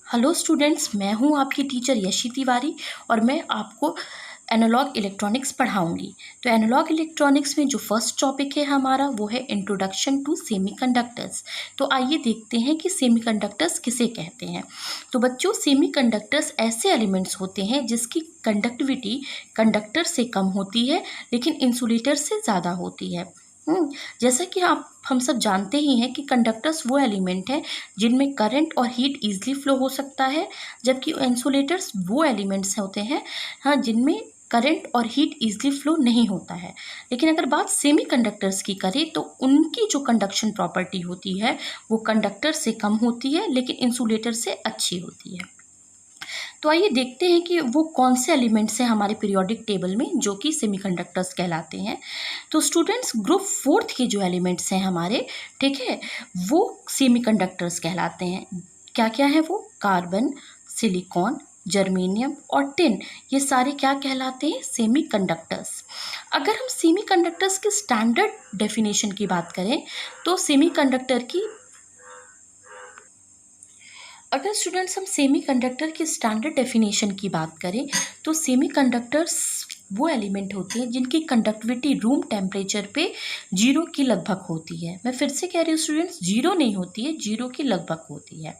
Hello students, मैं हूं आपकी टीचर यशी तिवारी और मैं आपको एनालॉग इलेक्ट्रॉनिक्स पढ़ाऊंगी। तो एनालॉग इलेक्ट्रॉनिक्स में जो फर्स्ट टॉपिक है हमारा वो है इंट्रोडक्शन टू सेमीकंडक्टर्स। तो आइए देखते हैं कि सेमीकंडक्टर्स किसे कहते हैं। तो बच्चों, सेमीकंडक्टर्स ऐसे एलिमेंट्स होते हैं जिसकी कंडक्टिविटी कंडक्टर से कम होती है लेकिन इंसुलेटर से ज़्यादा होती है। जैसा कि हम सब जानते ही हैं कि कंडक्टर्स वो एलिमेंट हैं जिनमें करंट और हीट ईजिली फ्लो हो सकता है, जबकि इंसुलेटर्स वो एलिमेंट्स होते हैं हाँ जिनमें करंट और हीट ईजिली फ्लो नहीं होता है। लेकिन अगर बात सेमीकंडक्टर्स की करें तो उनकी जो कंडक्शन प्रॉपर्टी होती है वो कंडक्टर से कम होती है लेकिन इंसुलेटर से अच्छी होती है। तो आइए देखते हैं कि वो कौन से एलिमेंट्स हैं हमारे पीरियोडिक टेबल में जो कि सेमीकंडक्टर्स कहलाते हैं। तो स्टूडेंट्स, ग्रुप फोर्थ के जो एलिमेंट्स हैं हमारे, ठीक है, वो सेमीकंडक्टर्स कहलाते हैं। क्या क्या है वो? कार्बन, सिलिकॉन, जर्मेनियम और टिन, ये सारे क्या कहलाते हैं? सेमीकंडक्टर्स। अगर हम सेमीकंडक्टर्स के स्टैंडर्ड डेफिनेशन की बात करें तो सेमीकंडक्टर की अगर स्टूडेंट्स हम सेमीकंडक्टर की स्टैंडर्ड डेफिनेशन की बात करें तो सेमीकंडक्टर्स वो एलिमेंट होते हैं जिनकी कंडक्टिविटी रूम टेम्परेचर पे 0 की लगभग होती है। मैं फिर से कह रही हूँ स्टूडेंट्स, 0 नहीं होती है, 0 की लगभग होती है।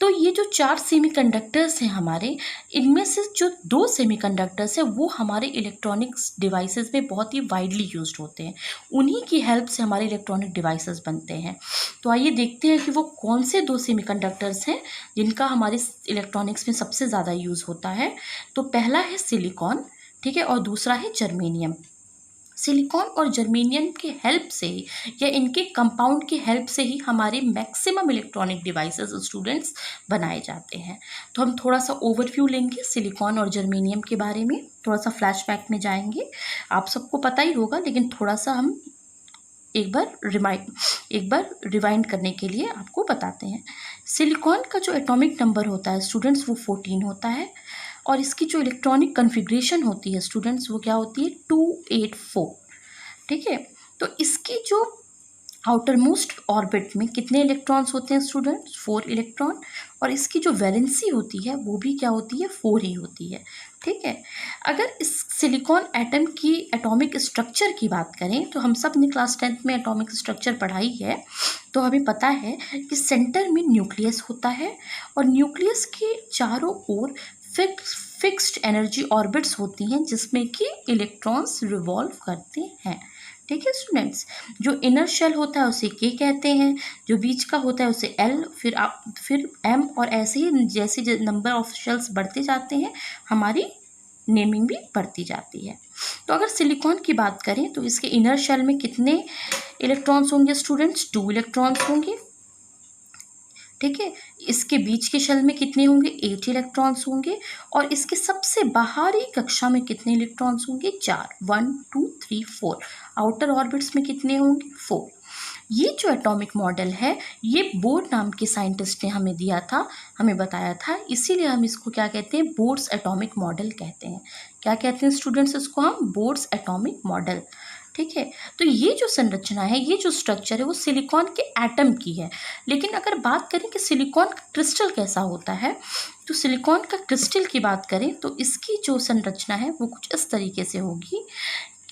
तो ये जो 4 सेमीकंडक्टर्स हैं हमारे, इनमें से जो 2 सेमीकंडक्टर्स हैं वो हमारे इलेक्ट्रॉनिक्स डिवाइसेस में बहुत ही वाइडली यूज्ड होते हैं। उन्हीं की हेल्प से हमारे इलेक्ट्रॉनिक डिवाइसेस बनते हैं। तो आइए देखते हैं कि वो कौन से 2 सेमीकंडक्टर्स हैं जिनका हमारे इलेक्ट्रॉनिक्स में सबसे ज़्यादा यूज़ होता है। तो पहला है सिलिकॉन, ठीक है, और दूसरा है जर्मेनियम। सिलिकॉन और जर्मेनियम के हेल्प से या इनके कंपाउंड की हेल्प से ही हमारे मैक्सिमम इलेक्ट्रॉनिक डिवाइसेस स्टूडेंट्स बनाए जाते हैं। तो हम थोड़ा सा ओवरव्यू लेंगे सिलिकॉन और जर्मेनियम के बारे में, थोड़ा सा फ्लैशबैक में जाएंगे। आप सबको पता ही होगा लेकिन थोड़ा सा हम एक बार रिवाइंड करने के लिए आपको बताते हैं। सिलिकॉन का जो एटॉमिक नंबर होता है स्टूडेंट्स वो 14 होता है और इसकी जो इलेक्ट्रॉनिक कन्फिग्रेशन होती है स्टूडेंट्स वो क्या होती है? 284, ठीक है। तो इसकी जो आउटर मोस्ट ऑर्बिट में कितने इलेक्ट्रॉन्स होते हैं स्टूडेंट्स? 4 इलेक्ट्रॉन। और इसकी जो वैलेंसी होती है वो भी क्या होती है? 4 ही होती है, ठीक है। अगर इस सिलिकॉन एटम की एटॉमिक स्ट्रक्चर की बात करें तो हम सब ने क्लास 10th में एटॉमिक स्ट्रक्चर पढ़ाई है, तो हमें पता है कि सेंटर में न्यूक्लियस होता है और न्यूक्लियस के चारों ओर फिक्स्ड एनर्जी ऑर्बिट्स होती हैं जिसमें कि इलेक्ट्रॉन्स रिवॉल्व करते हैं, ठीक है स्टूडेंट्स। जो इनर शेल होता है उसे के कहते हैं, जो बीच का होता है उसे एल, फिर एम, और ऐसे ही जैसे नंबर ऑफ शेल्स बढ़ते जाते हैं हमारी नेमिंग भी बढ़ती जाती है। तो अगर सिलिकॉन की बात करें तो इसके इनर शेल में कितने इलेक्ट्रॉन्स होंगे स्टूडेंट्स? 2 इलेक्ट्रॉन्स होंगे, ठीक है। इसके बीच के शेल में कितने होंगे? 8 इलेक्ट्रॉन्स होंगे। और इसके सबसे बाहरी कक्षा में कितने इलेक्ट्रॉन्स होंगे? 4, 1 2 3 4। आउटर ऑर्बिट्स में कितने होंगे? 4। ये जो एटॉमिक मॉडल है ये बोर नाम के साइंटिस्ट ने हमें दिया था, हमें बताया था, इसीलिए हम इसको क्या कहते हैं? बोर्स एटॉमिक मॉडल कहते हैं। क्या कहते हैं स्टूडेंट्स इसको? हम बोर्स एटॉमिक मॉडल, ठीक है। तो ये जो संरचना है, ये जो स्ट्रक्चर है वो सिलिकॉन के एटम की है। लेकिन अगर बात करें कि सिलिकॉन का क्रिस्टल कैसा होता है, तो सिलिकॉन का क्रिस्टल की बात करें तो इसकी जो संरचना है वो कुछ इस तरीके से होगी।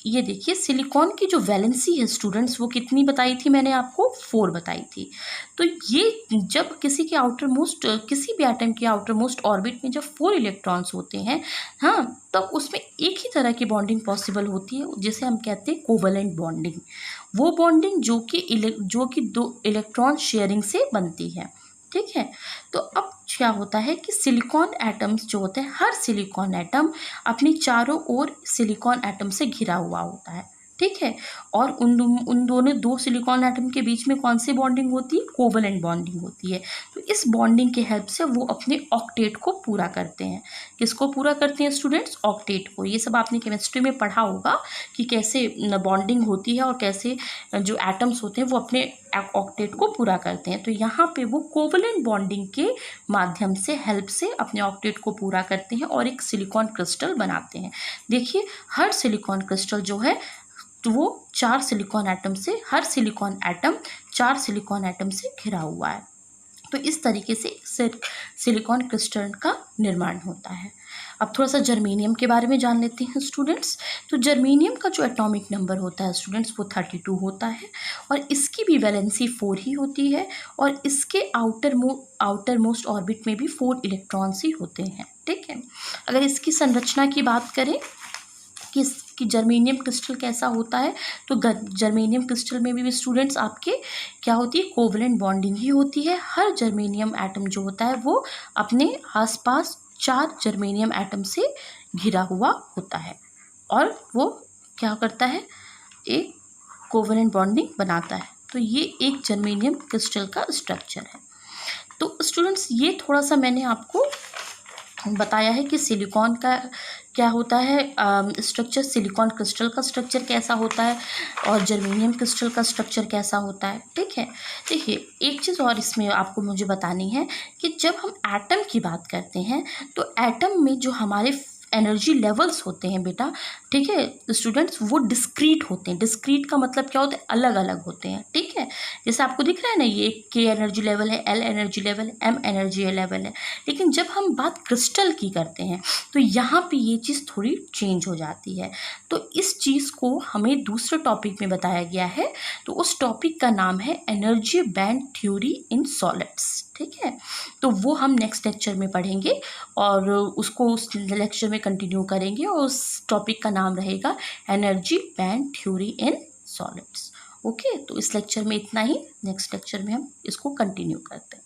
ये देखिए, सिलिकॉन की जो वैलेंसी है स्टूडेंट्स वो कितनी बताई थी मैंने आपको? 4 बताई थी। तो ये जब किसी भी एटम के आउटर मोस्ट ऑर्बिट में जब 4 इलेक्ट्रॉन्स होते हैं, हाँ, तब उसमें एक ही तरह की बॉन्डिंग पॉसिबल होती है जिसे हम कहते हैं कोवलेंट बॉन्डिंग। वो बॉन्डिंग जो कि 2 इलेक्ट्रॉन शेयरिंग से बनती है, ठीक है। तो अब क्या होता है कि सिलिकॉन एटम्स जो होते हैं, हर सिलिकॉन एटम अपनी चारों ओर सिलिकॉन एटम से घिरा हुआ होता है, ठीक है। और उन दोनों 2 सिलिकॉन एटम के बीच में कौन सी बॉन्डिंग होती है? कोवलेंट बॉन्डिंग होती है। तो इस बॉन्डिंग के हेल्प से वो अपने ऑक्टेट को पूरा करते हैं। किसको पूरा करते हैं स्टूडेंट्स? ऑक्टेट को। ये सब आपने केमिस्ट्री में पढ़ा होगा कि कैसे बॉन्डिंग होती है और कैसे जो एटम्स होते हैं वो अपने ऑक्टेट को पूरा करते हैं। तो यहाँ पे वो कोवलेंट बॉन्डिंग के माध्यम से हेल्प से अपने ऑक्टेट को पूरा करते हैं और एक सिलिकॉन क्रिस्टल बनाते हैं। देखिए, हर सिलिकॉन क्रिस्टल जो है तो वो 4 सिलिकॉन एटम से, हर सिलिकॉन एटम 4 सिलिकॉन एटम से घिरा हुआ है। तो इस तरीके से सिलिकॉन क्रिस्टल का निर्माण होता है। अब थोड़ा सा जर्मेनियम के बारे में जान लेते हैं स्टूडेंट्स। तो जर्मेनियम का जो एटॉमिक नंबर होता है स्टूडेंट्स वो 32 होता है और इसकी भी वैलेंसी 4 ही होती है और इसके आउटर मोस्ट ऑर्बिट में भी 4 इलेक्ट्रॉन्स ही होते हैं। ठीक है, अगर इसकी संरचना की बात करें कि जर्मेनियम क्रिस्टल कैसा होता है, तो जर्मेनियम क्रिस्टल में भी स्टूडेंट्स आपके क्या होती है, कोवलेंट बॉन्डिंग ही होती है। हर जर्मेनियम एटम जो होता है वो अपने आसपास 4 जर्मेनियम एटम से घिरा हुआ होता है और वो क्या करता है, एक कोवलेंट बॉन्डिंग बनाता है। तो ये एक जर्मेनियम क्रिस्टल का स्ट्रक्चर है। तो स्टूडेंट्स ये थोड़ा सा मैंने आपको बताया है कि सिलिकॉन का क्या होता है स्ट्रक्चर, सिलिकॉन क्रिस्टल का स्ट्रक्चर कैसा होता है और जर्मेनियम क्रिस्टल का स्ट्रक्चर कैसा होता है। ठीक है, देखिए एक चीज़ और इसमें आपको मुझे बतानी है कि जब हम एटम की बात करते हैं तो एटम में जो हमारे एनर्जी लेवल्स होते हैं बेटा, ठीक है स्टूडेंट्स, वो डिस्क्रीट होते हैं। डिस्क्रीट का मतलब क्या होता है, अलग अलग होते हैं। ठीक है, जैसे आपको दिख रहा है ना, ये के एनर्जी लेवल है, एल एनर्जी लेवल है, एम एनर्जी लेवल है। लेकिन जब हम बात क्रिस्टल की करते हैं तो यहाँ पे ये चीज़ थोड़ी चेंज हो जाती है। तो इस चीज़ को हमें दूसरे टॉपिक में बताया गया है। तो उस टॉपिक का नाम है energy band theory in solids. ठीक है, तो वो हम नेक्स्ट लेक्चर में पढ़ेंगे और उसको उस लेक्चर में कंटिन्यू करेंगे और उस टॉपिक का नाम रहेगा energy band theory in solids. Okay, तो इस लेक्चर में इतना ही, नेक्स्ट लेक्चर में हम इसको कंटिन्यू करते हैं।